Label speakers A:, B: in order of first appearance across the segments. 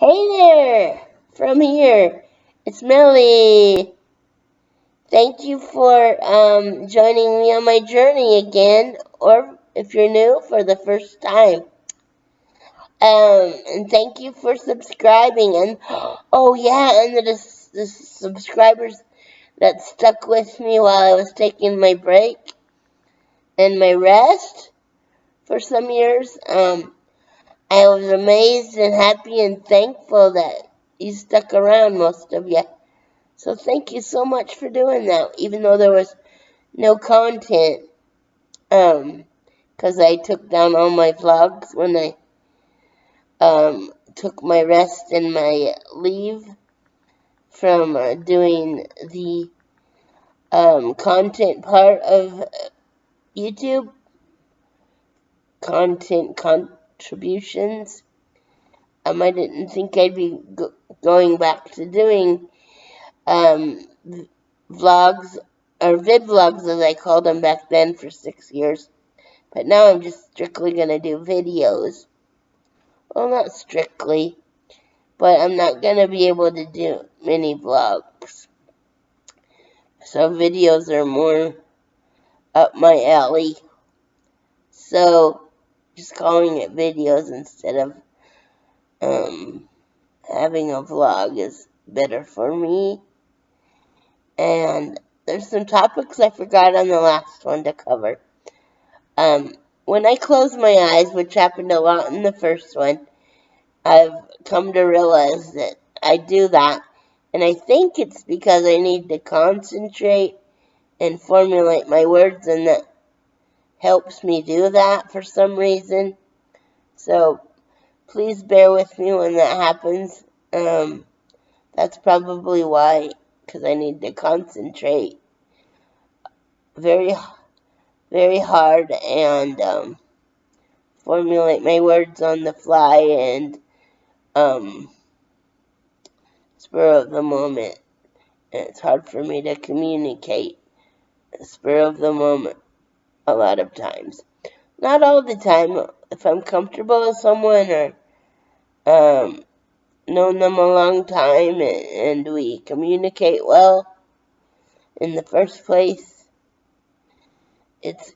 A: Hey there! From here, it's Millie. Thank you for joining me on my journey again, or if you're new, for the first time. And thank you for subscribing. And oh yeah, and the subscribers that stuck with me while I was taking my break and my rest for some years. I was amazed and happy and thankful that you stuck around, most of you. So thank you so much for doing that, even though there was no content. Because I took down all my vlogs when I took my rest and my leave from doing the content part of YouTube, content contributions. I didn't think I'd be going back to doing um, vlogs, or vid vlogs as I called them back then, for 6 years. But now I'm just strictly going to do videos. Well, not strictly, but I'm not going to be able to do mini vlogs. So videos are more up my alley. So just calling it videos instead of having a vlog is better for me. And there's some topics I forgot on the last one to cover. When I close my eyes, which happened a lot in the first one, I've come to realize that I do that. And I think it's because I need to concentrate and formulate my words, and that helps me do that for some reason. So please bear with me when that happens. That's probably why, because I need to concentrate very, very hard and formulate my words on the fly and spur of the moment. And it's hard for me to communicate spur of the moment a lot of times. Not all the time. If I'm comfortable with someone, or known them a long time and we communicate well in the first place, it's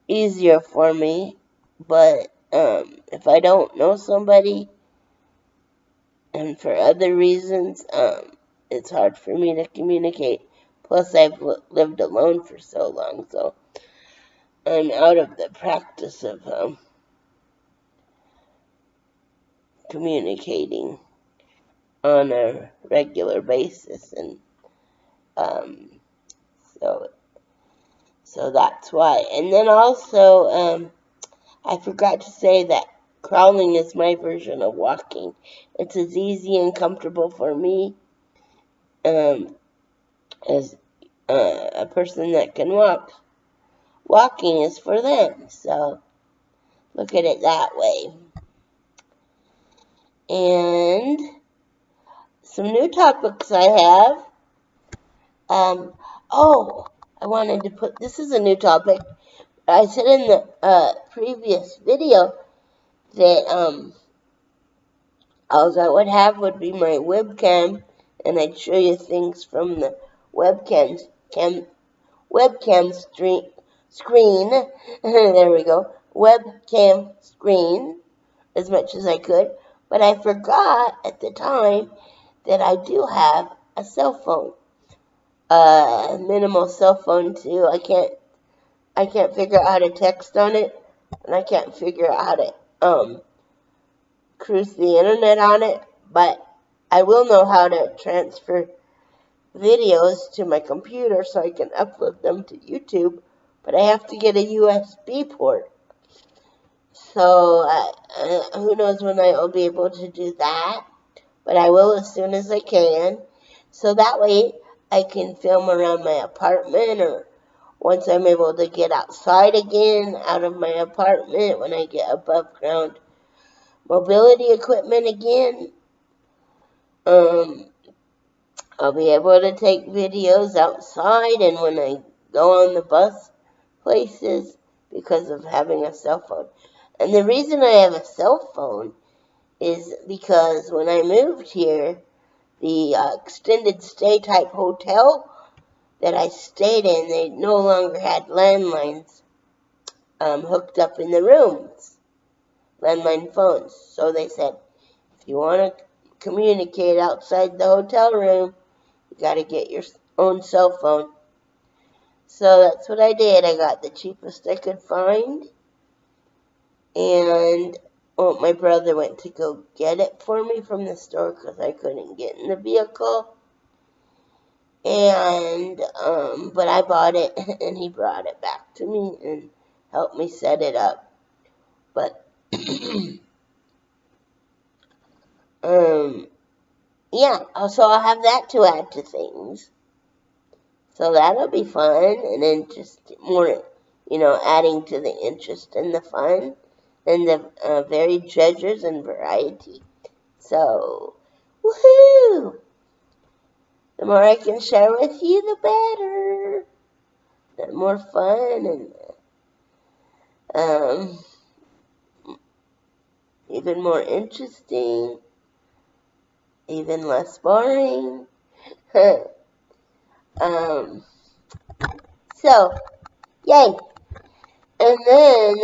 A: easier for me. But if I don't know somebody, and for other reasons, it's hard for me to communicate. Plus, I've lived alone for so long, so I'm out of the practice of communicating on a regular basis, and um, so that's why. And then also, I forgot to say that crawling is my version of walking. It's as easy and comfortable for me as a person that can walk. Walking is for them, so look at it that way. And some new topics I have. Oh, I wanted to put, this is a new topic. I said in the previous video that all I would have would be my webcam, and I'd show you things from the webcam screen. There we go. Webcam screen, as much as I could. But I forgot at the time that I do have a cell phone. Minimal cell phone too. I can't figure out how to text on it, and I can't figure out how to cruise the internet on it, but I will know how to transfer videos to my computer so I can upload them to YouTube, but I have to get a USB port. So who knows when I will be able to do that, but I will as soon as I can. So that way I can film around my apartment, or once I'm able to get outside again out of my apartment, when I get above ground mobility equipment again, I'll be able to take videos outside and when I go on the bus places, because of having a cell phone. And the reason I have a cell phone is because when I moved here, the extended stay type hotel that I stayed in, they no longer had landlines hooked up in the rooms, landline phones. So they said, if you want to communicate outside the hotel room, you got to get your own cell phone. So that's what I did. I got the cheapest I could find, and my brother went to go get it for me from the store because I couldn't get in the vehicle. And but I bought it, and he brought it back to me and helped me set it up. But yeah, so I'll have that to add to things. So that'll be fun, and then just more, adding to the interest and the fun and the varied treasures and variety. So, woohoo! The more I can share with you, the better. The more fun and um, even more interesting, even less boring. um, so, yay! And then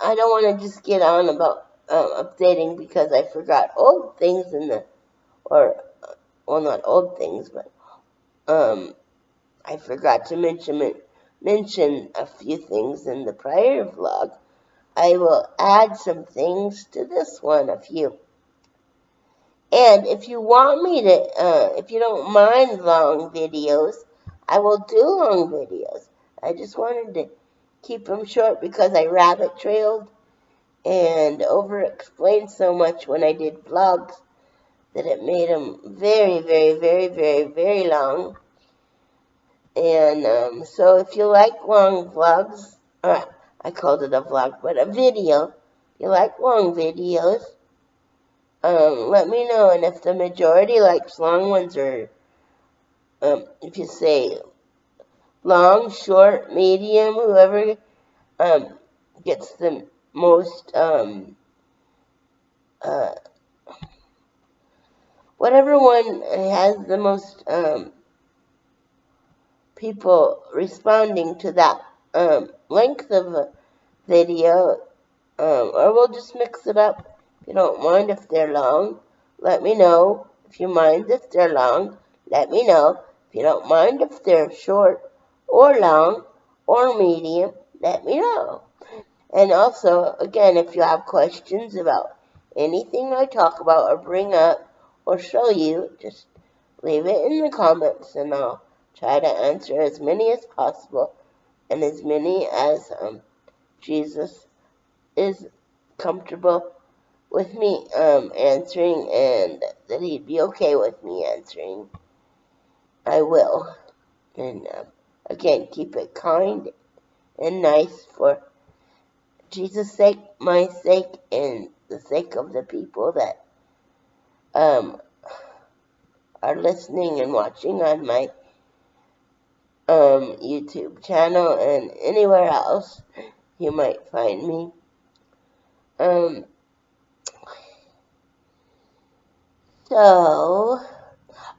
A: I don't want to just get on about updating because I forgot old things well, not old things, but I forgot to mention a few things in the prior vlog. I will add some things to this one, a few. And if you want me to, if you don't mind long videos, I will do long videos. I just wanted to keep them short because I rabbit trailed and over-explained so much when I did vlogs that it made them very, very, very, very, very long. And so if you like long vlogs, I called it a vlog, but a video, if you like long videos, let me know. And if the majority likes long ones, or if you say long, short, medium, whoever gets the most, whatever one has the most people responding to that length of a video, or we'll just mix it up. If you don't mind if they're long, let me know. If you mind if they're long, let me know. If you don't mind if they're short or long or medium, let me know. And also, again, if you have questions about anything I talk about or bring up or show you, just leave it in the comments and I'll try to answer as many as possible and as many as Jesus is comfortable with me answering and that he'd be okay with me answering. I will. And again, keep it kind and nice for Jesus' sake, my sake, and the sake of the people that are listening and watching on my YouTube channel and anywhere else you might find me. So,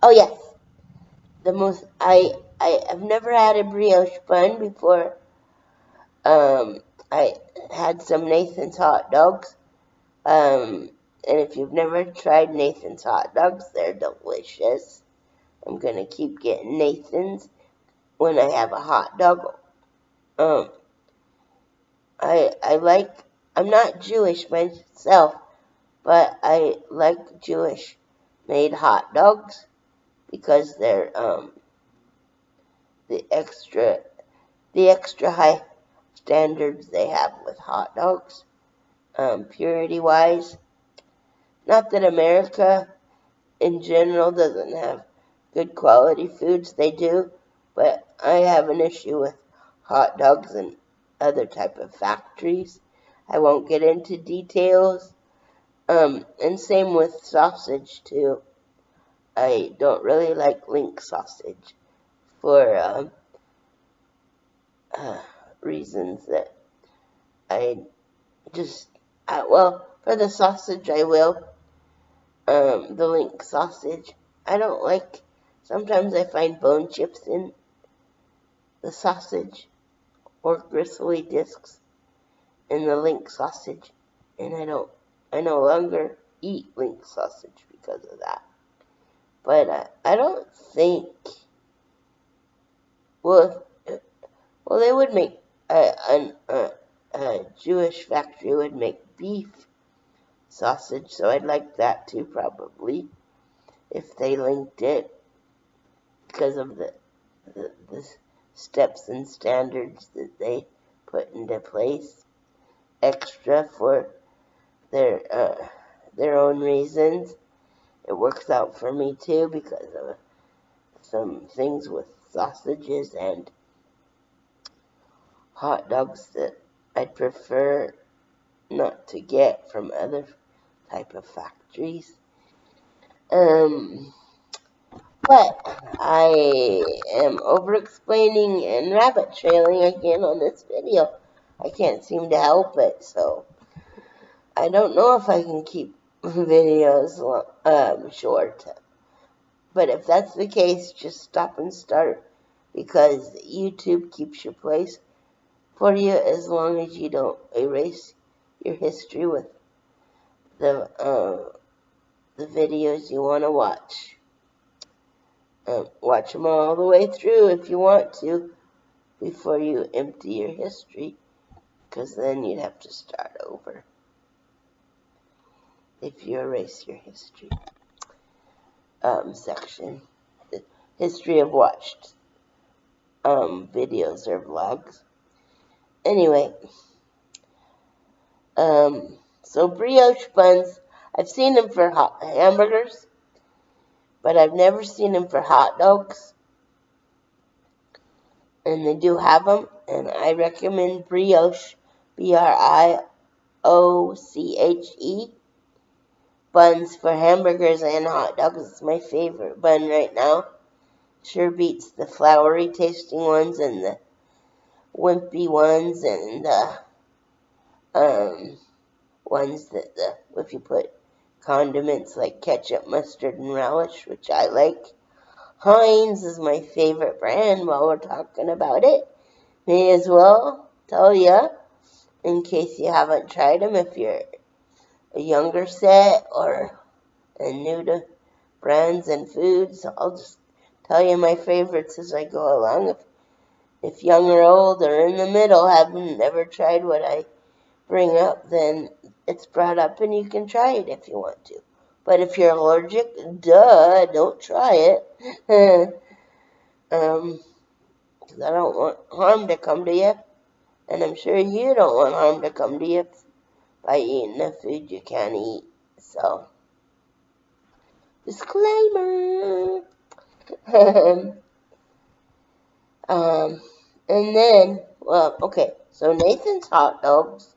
A: oh yes, I have never had a brioche bun before. I had some Nathan's hot dogs. And if you've never tried Nathan's hot dogs, they're delicious. I'm gonna keep getting Nathan's when I have a hot dog. I'm not Jewish myself, but I like Jewish made hot dogs because they're the extra high standards they have with hot dogs, purity wise. Not that America in general doesn't have good quality foods, they do, but I have an issue with hot dogs and other type of factories. I won't get into details. And same with sausage too. I don't really like link sausage for reasons that I just, well, for the sausage I will, the link sausage. I don't like, sometimes I find bone chips in the sausage or gristly discs in the link sausage, and I no longer eat link sausage because of that. But I don't think, well, they would make, a Jewish factory would make beef sausage, so I'd like that too, probably, if they linked it, because of the steps and standards that they put into place extra for their own reasons. It works out for me too because of some things with sausages and hot dogs that I'd prefer not to get from other type of factories. But I am over explaining and rabbit trailing again on this video. I can't seem to help it, so I don't know if I can keep videos short. But if that's the case, just stop and start, because YouTube keeps your place for you as long as you don't erase your history with the videos you want to watch. Watch them all the way through if you want to before you empty your history, because then you'd have to start over if you erase your history section. The history of watched videos or vlogs. Anyway, so brioche buns, I've seen them for hamburgers, but I've never seen them for hot dogs. And they do have them, and I recommend brioche, BRIOCHE, buns for hamburgers and hot dogs. It's my favorite bun right now. Sure beats the floury tasting ones and the wimpy ones and the ones that if you put condiments like ketchup, mustard, and relish, which I like. Heinz is my favorite brand. While we're talking about it, may as well tell you, in case you haven't tried them, if you're a younger set or new to brands and foods. I'll just tell you my favorites as I go along. If young or old or in the middle haven't never tried what I bring up, then it's brought up and you can try it if you want to. But if you're allergic, don't try it. Because I don't want harm to come to you, and I'm sure you don't want harm to come to you by eating the food you can't eat. So, disclaimer. And then, well, okay, so Nathan's hot dogs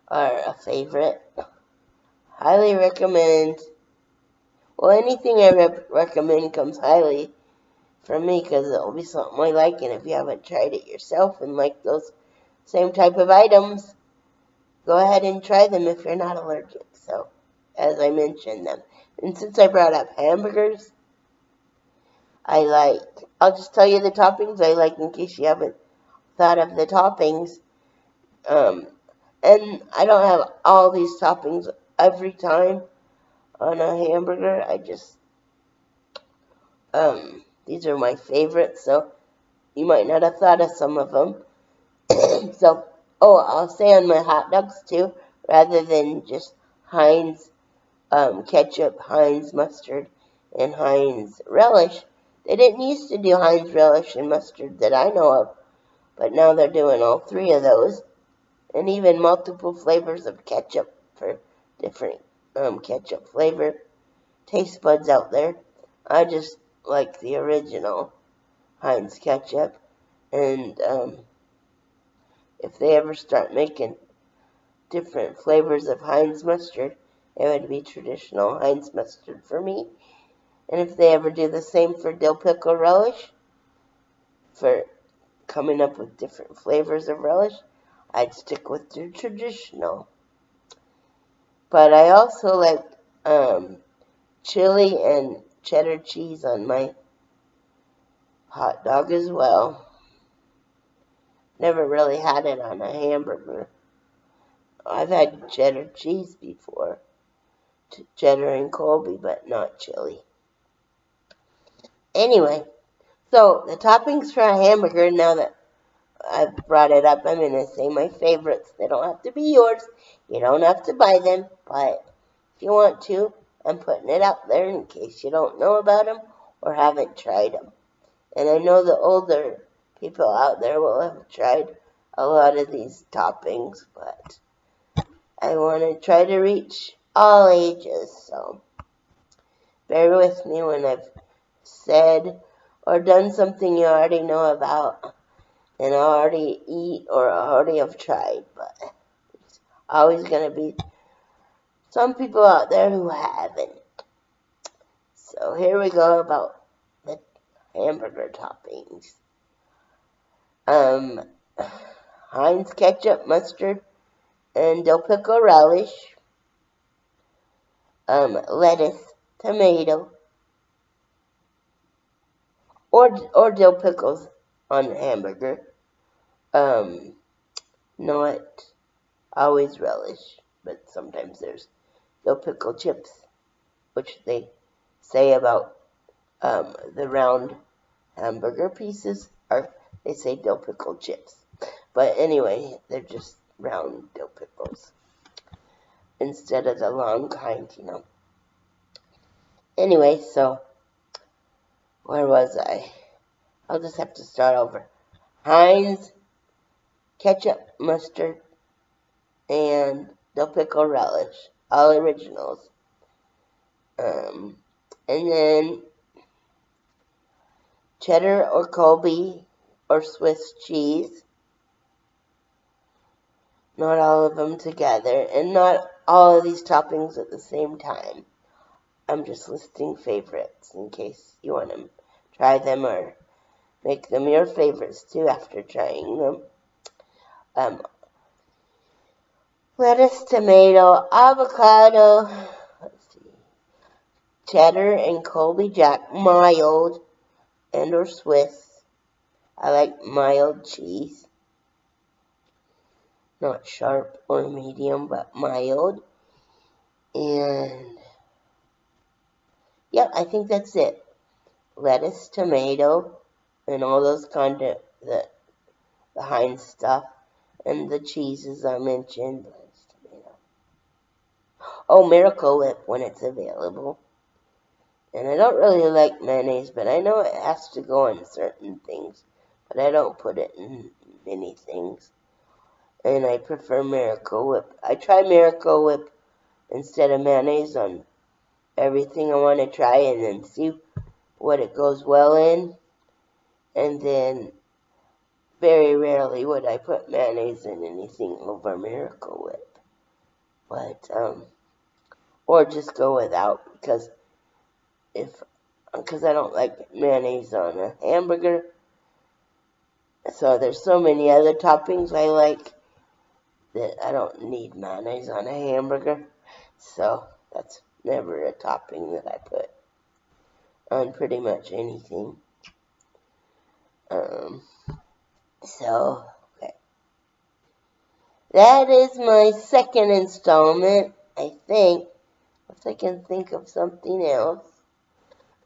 A: are a favorite. Highly recommend. Well, anything I recommend comes highly from me, because it'll be something I like, and if you haven't tried it yourself and like those same type of items, go ahead and try them if you're not allergic. So, as I mentioned them. And since I brought up hamburgers, I'll just tell you the toppings I like in case you haven't thought of the toppings. And I don't have all these toppings every time on a hamburger. I just, these are my favorites, so you might not have thought of some of them. So, I'll say on my hot dogs too, rather than just Heinz ketchup, Heinz mustard, and Heinz relish. They didn't used to do Heinz relish and mustard that I know of, but now they're doing all three of those, and even multiple flavors of ketchup for different ketchup flavor taste buds out there. I just like the original Heinz ketchup, and if they ever start making different flavors of Heinz mustard, it would be traditional Heinz mustard for me. And if they ever do the same for dill pickle relish, for coming up with different flavors of relish, I'd stick with the traditional. But I also like chili and cheddar cheese on my hot dog as well. Never really had it on a hamburger. I've had cheddar cheese before, cheddar and Colby, but not chili. Anyway, so the toppings for a hamburger, now that I've brought it up, I'm going to say my favorites. They don't have to be yours. You don't have to buy them, but if you want to, I'm putting it out there in case you don't know about them or haven't tried them. And I know the older people out there will have tried a lot of these toppings, but I want to try to reach all ages, so bear with me when I've said or done something you already know about and already eat or already have tried, but it's always going to be some people out there who haven't. So here we go about the hamburger toppings. Heinz ketchup, mustard, and dill pickle relish. Lettuce, tomato, or dill pickles on a hamburger. Not always relish, but sometimes there's dill pickle chips, which they say about the round hamburger pieces, or they say dill pickle chips. But anyway, they're just round dill pickles instead of the long kind, Anyway, so where was I? I'll just have to start over. Heinz, ketchup, mustard, and dill pickle relish, all originals. And then cheddar or Colby or Swiss cheese. Not all of them together, and not all of these toppings at the same time. I'm just listing favorites in case you want to try them or make them your favorites too after trying them. Lettuce, tomato, avocado, cheddar and Colby Jack, mild and or Swiss. I like mild cheese. Not sharp or medium, but mild. And yep, I think that's it. Lettuce, tomato, and all those the Heinz stuff, and the cheeses I mentioned. Lettuce, tomato. Oh, Miracle Whip when it's available. And I don't really like mayonnaise, but I know it has to go on certain things, but I don't put it in many things. And I prefer Miracle Whip. I try Miracle Whip instead of mayonnaise on everything I want to try and then see what it goes well in. And then very rarely would I put mayonnaise in anything over Miracle Whip. But, or just go without because I don't like mayonnaise on a hamburger. So there's so many other toppings I like that I don't need mayonnaise on a hamburger. So that's never a topping that I put on pretty much anything. So, okay. That is my second installment, I think. If I can think of something else.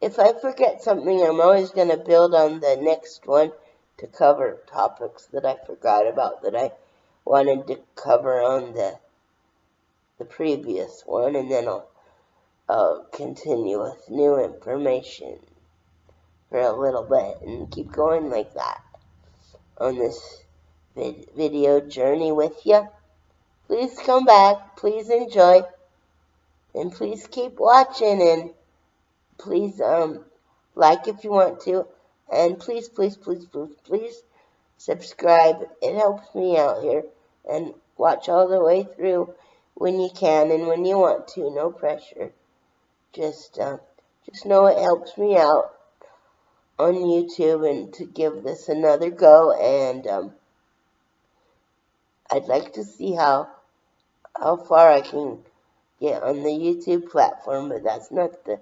A: If I forget something, I'm always going to build on the next one to cover topics that I forgot about that I wanted to cover on the previous one, and then I'll continue with new information for a little bit and keep going like that on this video journey with you. Please come back, please enjoy, and please keep watching, and please like if you want to, and please subscribe. It helps me out here, and watch all the way through when you can and when you want to. No pressure. Just know it helps me out on YouTube and to give this another go. And I'd like to see how far I can get on the YouTube platform, but that's not the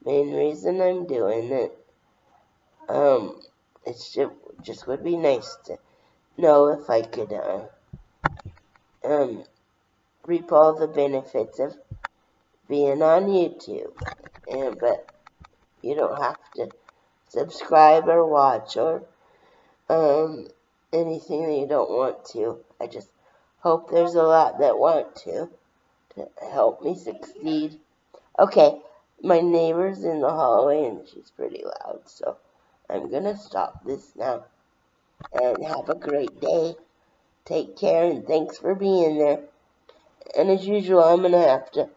A: main reason I'm doing it. It just would be nice to know if I could um, reap all the benefits of being on YouTube. But you don't have to subscribe or watch or anything that you don't want to. I just hope there's a lot that want to help me succeed. Okay, my neighbor's in the hallway and she's pretty loud, so I'm gonna stop this now. And have a great day. Take care and thanks for being there. And as usual, I'm gonna have to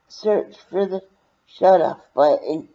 A: search for the shut off button.